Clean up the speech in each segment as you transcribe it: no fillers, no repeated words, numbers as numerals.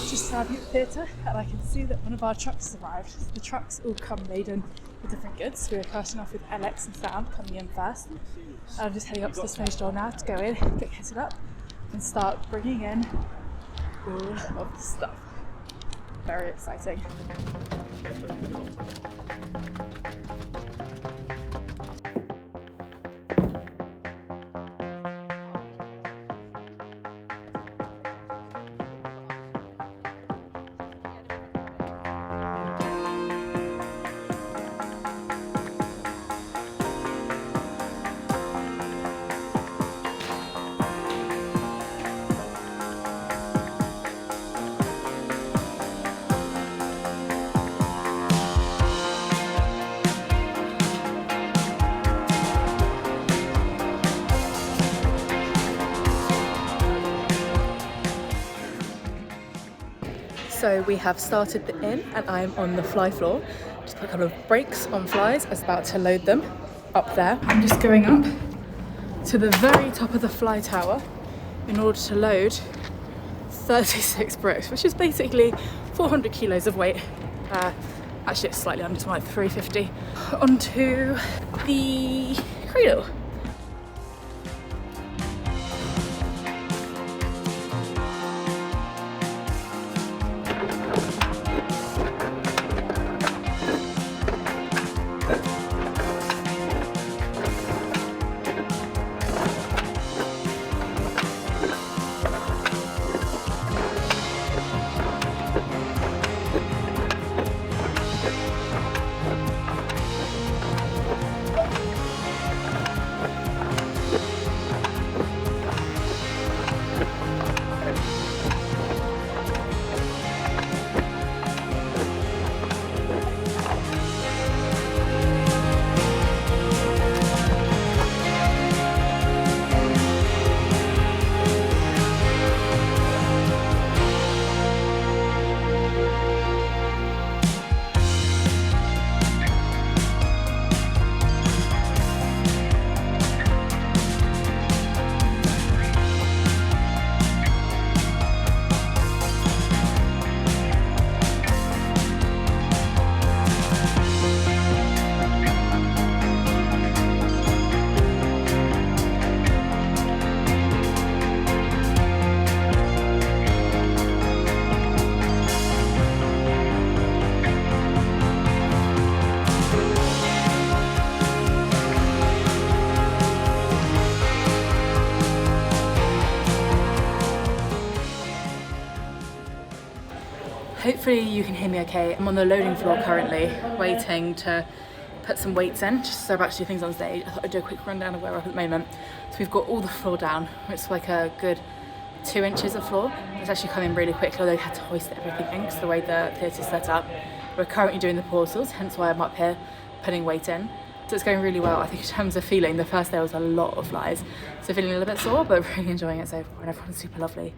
just arriving at the theatre, and I can see that one of our trucks has arrived. So the trucks all come laden with different goods. We're starting off with Alex and Sam coming in first. I'm just heading up to the stage door now to go in, get kitted up, and start bringing in all of the stuff. Very exciting. So we have started the inn and I'm on the fly floor. Just put a couple of brakes on flies. I was about to load them up there. I'm just going up to the very top of the fly tower in order to load 36 bricks, which is basically 400 kilos of weight. Actually it's slightly under, it's like 350, onto the cradle. Hopefully you can hear me okay. I'm on the loading floor currently, waiting to put some weights in, just so I'm actually things on stage. I thought I'd do a quick rundown of where we're up at the moment. So we've got all the floor down, which is like a good 2 inches of floor. It's actually coming really quickly, although we had to hoist everything in because the way the theatre's set up. We're currently doing the portals, hence why I'm up here putting weight in. So it's going really well. I think in terms of feeling, the first day was a lot of flies. So feeling a little bit sore, but really enjoying it so far, and everyone's super lovely.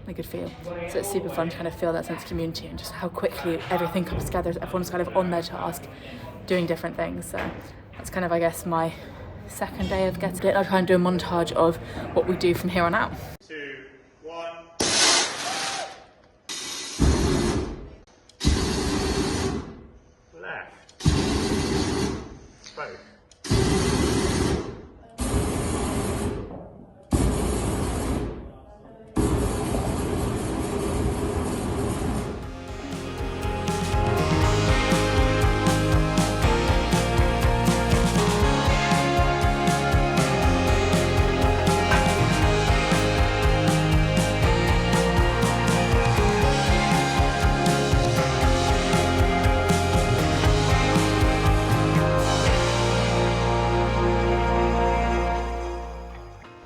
A good feel. So it's super fun to kind of feel that sense of community and just how quickly everything comes together. Everyone's kind of on their task, doing different things. So that's kind of, I guess, my second day of getting it. I'll try and do a montage of what we do from here on out. 2, 1. Left. Both.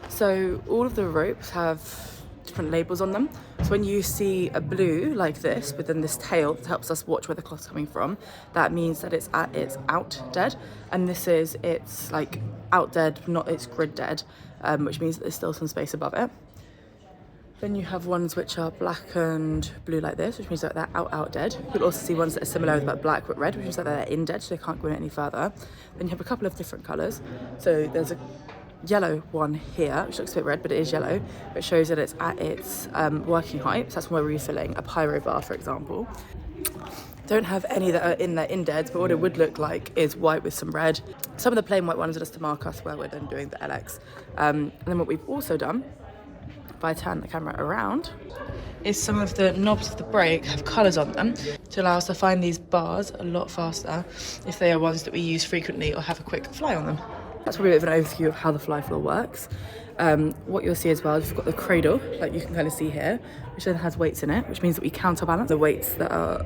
So all of the ropes have different labels on them. So when you see a blue like this within this tail that helps us watch where the cloth's coming from, that means that it's at its out dead, and this is it's like out dead, not its grid dead, which means that there's still some space above it. Then you have ones which are black and blue like this, which means that they're out dead. You'll also see ones that are similar but black but red, which means that they're in dead, so they can't go in any further. Then you have a couple of different colours. So there's a yellow one here, which looks a bit red, but it is yellow, which shows that it's at its working height. So that's when we're refilling a pyro bar, for example. Don't have any that are in their indents, but what it would look like is white with some red. Some of the plain white ones are just to mark us where we're then doing the LX. And then what we've also done, if I turn the camera around, is some of the knobs of the brake have colours on them to allow us to find these bars a lot faster if they are ones that we use frequently or have a quick fly on them. That's probably a bit of an overview of how the fly floor works. What you'll see as well is we've got the cradle, like you can kind of see here, which then has weights in it, which means that we counterbalance the weights that are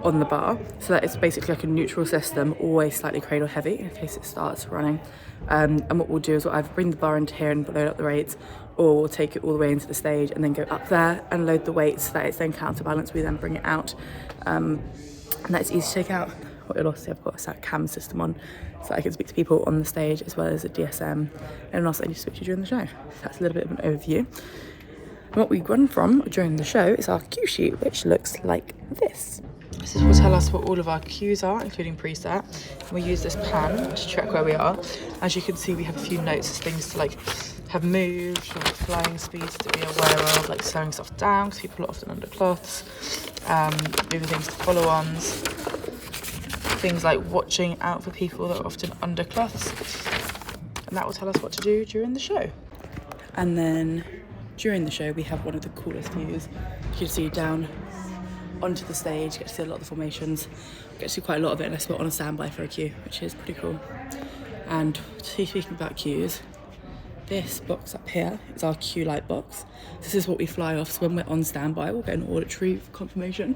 on the bar, so that it's basically like a neutral system, always slightly cradle heavy in case it starts running. And what we'll do is we'll either bring the bar into here and load up the rates, or we'll take it all the way into the stage and then go up there and load the weights so that it's then counterbalanced. We then bring it out, and that's easy to take out. What you'll also see, I've got a sat cam system on, so I can speak to people on the stage as well as a DSM, and also I just speak to you during the show. So that's a little bit of an overview. And what we run from during the show is our cue sheet, which looks like this. This will tell us what all of our cues are, including preset. And we use this pan to track where we are. As you can see, we have a few notes as things to like have moved, or like flying speeds to be aware of, like slowing stuff down because people are often under cloths, moving things to follow-ons, things like watching out for people that are often under cloths, and that will tell us what to do during the show. And then during the show, we have one of the coolest views. You can see down onto the stage, get to see a lot of the formations, get to see quite a lot of it unless we're on a standby for a cue, which is pretty cool. And speaking about cues, this box up here is our cue light box. This is what we fly off, so when we're on standby, we'll get an auditory confirmation,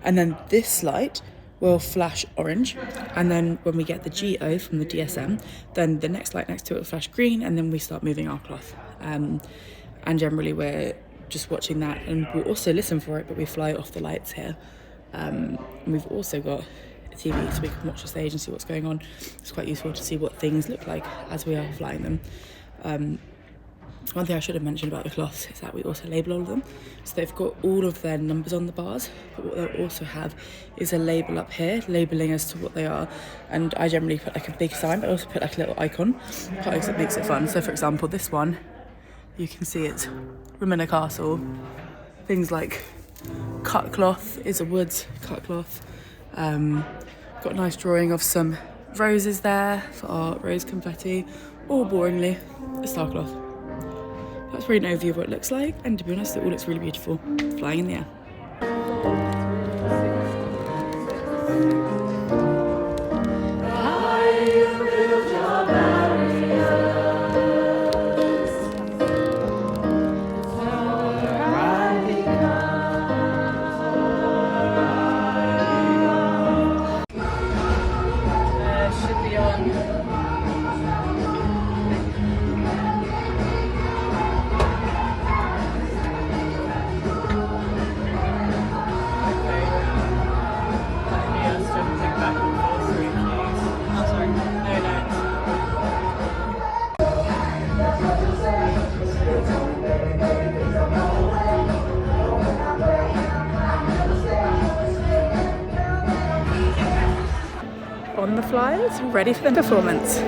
and then this light will flash orange, and then when we get the GO from the DSM, then the next light next to it will flash green, and then we start moving our cloth. And generally we're just watching that, and we'll also listen for it, but we fly off the lights here. And we've also got a TV so we can watch the stage and see what's going on. It's quite useful to see what things look like as we are flying them. One thing I should have mentioned about the cloths is that we also label all of them. So they've got all of their numbers on the bars, but what they'll also have is a label up here, labelling as to what they are. And I generally put like a big sign, but I also put like a little icon, because it makes it fun. So for example, this one, you can see it's Ramina Castle. Things like cut cloth is a woods cut cloth. Got a nice drawing of some roses there for our rose confetti, or boringly, a star cloth. That's really an overview of what it looks like, and to be honest, it all looks really beautiful flying in the air. On the flyers, ready for the performance.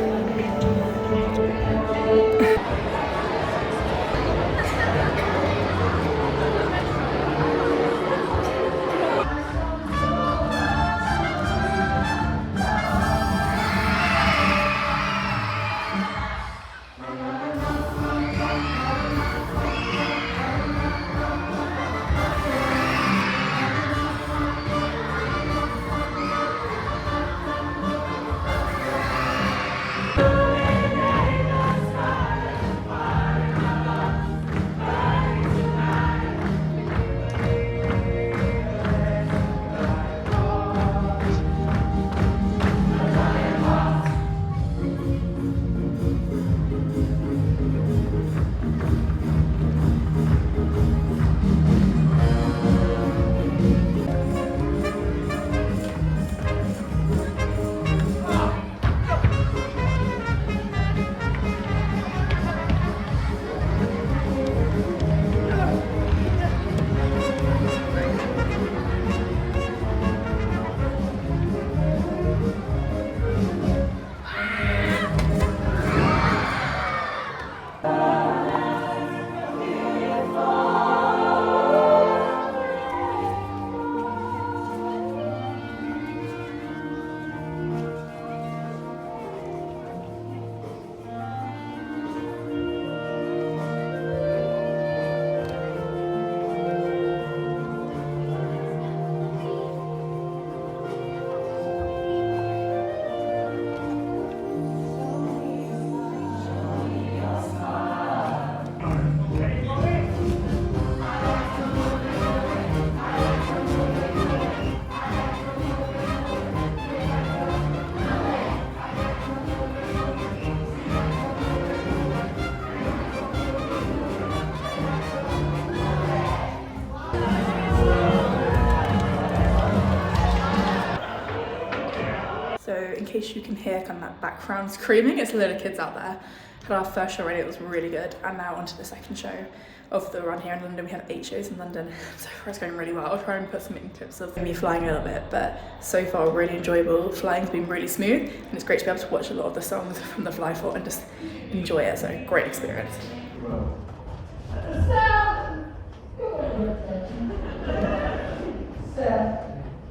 case you can hear kind of that background screaming, it's a load of kids out there. Had our first show already, it was really good, and now on to the second show of the run here in London. We have 8 shows in London, so far it's going really well. I'll try and put some clips of me flying a little bit, but so far really enjoyable. Flying's been really smooth, and it's great to be able to watch a lot of the songs from the fly fort and just enjoy it, so great experience.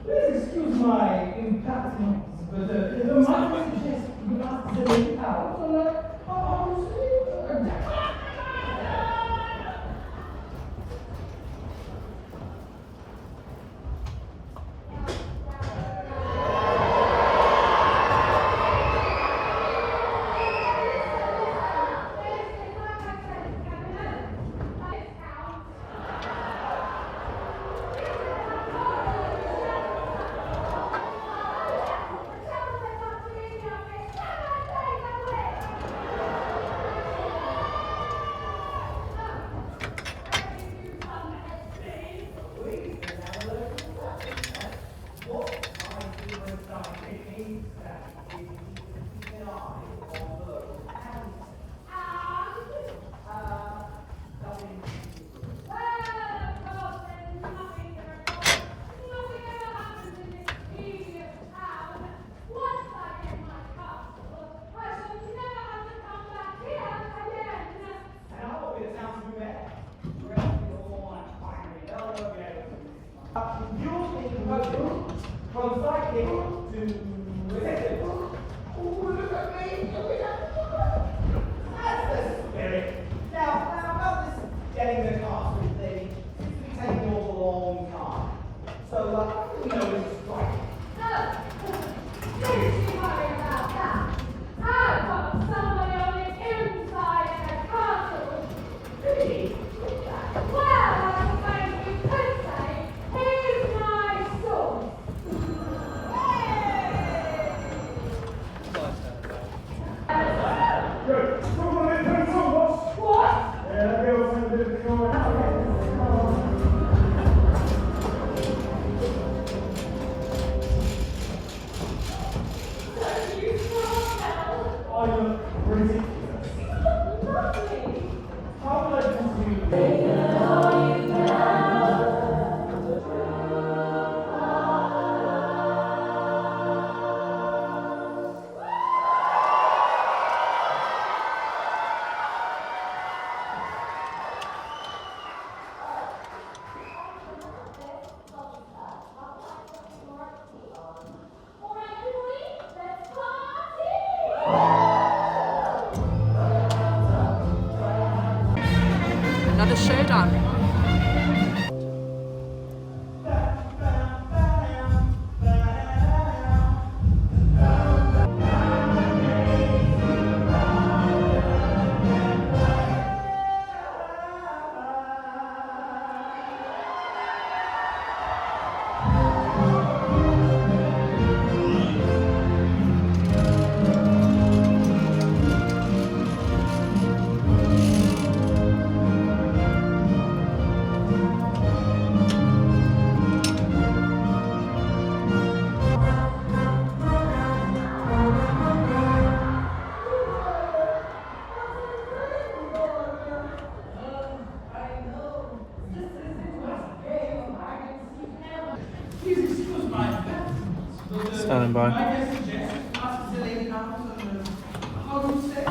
Please excuse my impatience, but the mic suggests you have to leave out. From psychic to detective. Oh, look at me! That's the spirit. Now about this getting the castle thing, seems to be taking all a long time. So, we know it's right. Don't you worry about that. I've got somebody on the inside of the castle. Really? Well, I suppose you could say, he's my source. Good. Come on, in, put some boss. What? Yeah, we all send a bit of the Don't you smell? I look ridiculous. Lovely. How would I do you? All right, everybody, let's party! Another show done. Please excuse my impatience, but Standing by. my guest suggests us to lay out and how do you say?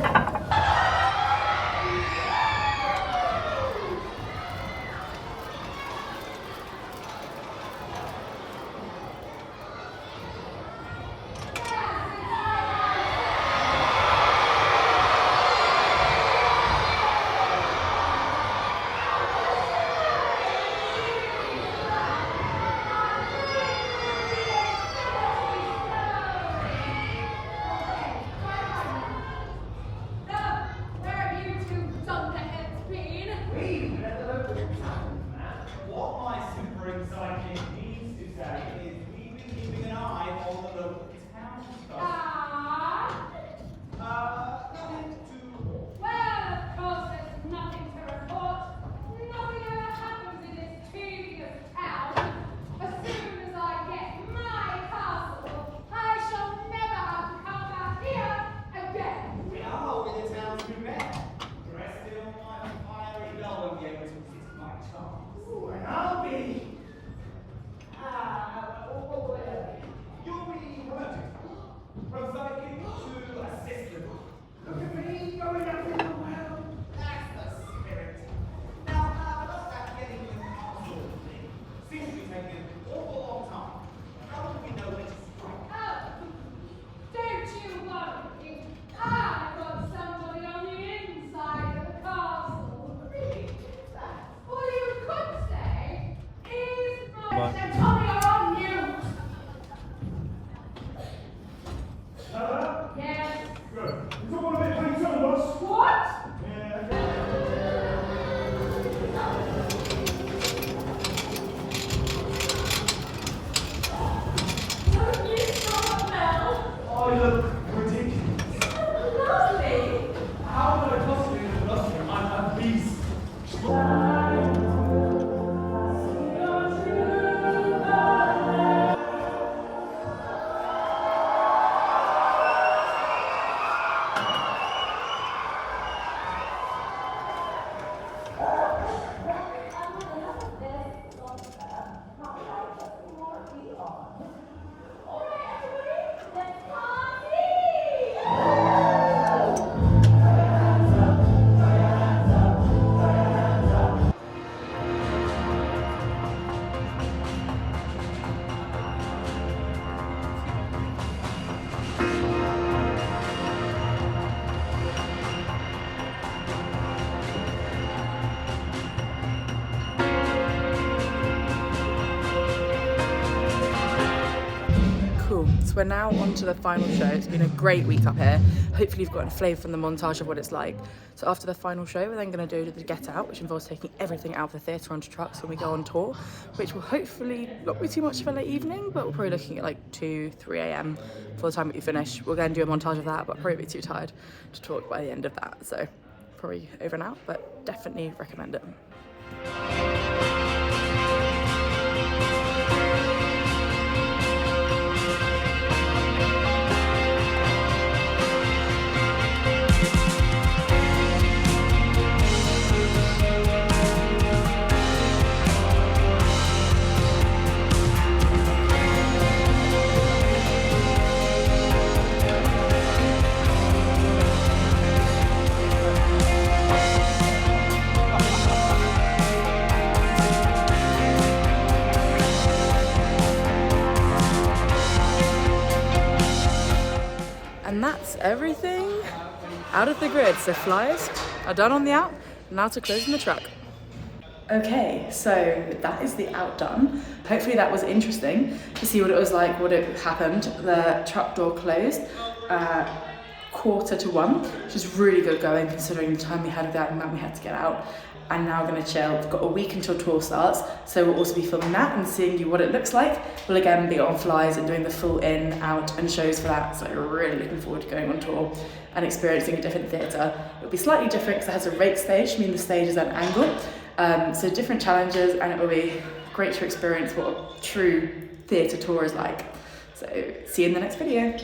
we're now on to the final show. It's been a great week up here. Hopefully you've gotten a flavour from the montage of what it's like. So after the final show, we're then going to do the get out, which involves taking everything out of the theatre onto trucks when we go on tour, which will hopefully not be too much of a late evening, but we're probably looking at like 2, 3 a.m. for the time that we finish. We'll go and do a montage of that, but probably be too tired to talk by the end of that. So probably over and out, but definitely recommend it. And that's everything out of the grid. So flyers are done on the out, now to closing the truck. Okay, so that is the out done. Hopefully that was interesting to see what it was like, what it happened. The truck door closed 1:45, which is really good going considering the time we had of that amount we had to get out. And now we're gonna chill. We've got a week until tour starts, so we'll also be filming that and seeing you what it looks like. We'll again be on flies and doing the full in, out and shows for that, so we're really looking forward to going on tour and experiencing a different theatre. It'll be slightly different because it has a rake stage, meaning the stage is at an angle, so different challenges, and it will be great to experience what a true theatre tour is like. So see you in the next video.